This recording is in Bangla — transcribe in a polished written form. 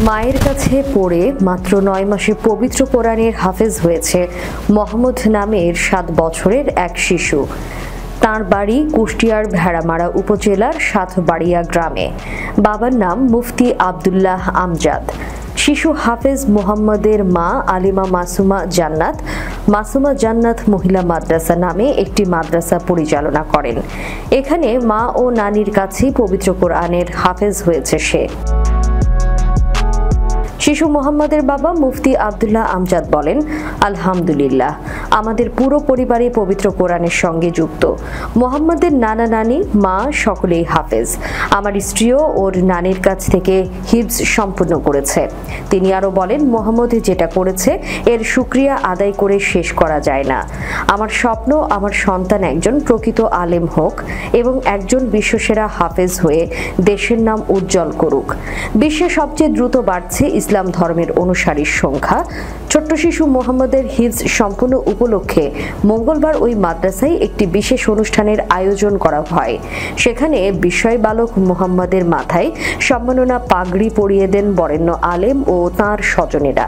মায়ের কাছে পড়ে মাত্র 9 মাসে পবিত্র কোরআনের হাফেজ হয়েছে মোহাম্মদ নামের 7 বছরের এক শিশু। তার বাড়ি কুষ্টিয়ার ভেড়ামারা উপজেলার সাতবাড়িয়া গ্রামে। বাবার নাম মুফতি আব্দুল্লাহ আমজাদ। শিশু হাফেজ মোহাম্মদের মা আলিমা মাসুমা জান্নাত মাসুমা জান্নাত মহিলা মাদ্রাসা নামে একটি মাদ্রাসা পরিচালনা করেন। এখানে মা ও নানির কাছেই পবিত্র কোরআনের হাফেজ হয়েছে সে। শিশু মোহাম্মদের বাবা মুফতি আব্দুল্লাহ আমজাদ বলেন, আলহামদুলিল্লাহ, আমাদের পুরো পরিবারই পবিত্র কোরআনের সঙ্গে যুক্ত। মোহাম্মদের নানা নানি মা সকলেই হাফেজ। আমার স্ত্রীও ওর নানির কাছ থেকে হিফজ সম্পূর্ণ করেছে। তিনি আরো বলেন, মোহাম্মদ যেটা করেছে এর শুকরিয়া আদায় করে শেষ করা যায় না। আমার স্বপ্ন আমার সন্তান একজন প্রকৃত আলেম হোক এবং একজন বিশ্বসেরা হাফেজ হয়ে দেশের নাম উজ্জ্বল করুক। বিশ্বে সবচেয়ে দ্রুত বাড়ছে ইসলাম ধর্মের অনুসারীর সংখ্যা। ছোট্ট শিশু মোহাম্মদের হিফজ সম্পূর্ণ উপলক্ষে মঙ্গলবার ওই মাদ্রাসায় একটি বিশেষ অনুষ্ঠানের আয়োজন করা হয়। সেখানে বিস্ময় বালক মোহাম্মদের মাথায় সম্মাননা পাগড়ি পরিয়ে দেন বরেণ্য আলেম ও তাঁর স্বজনেরা।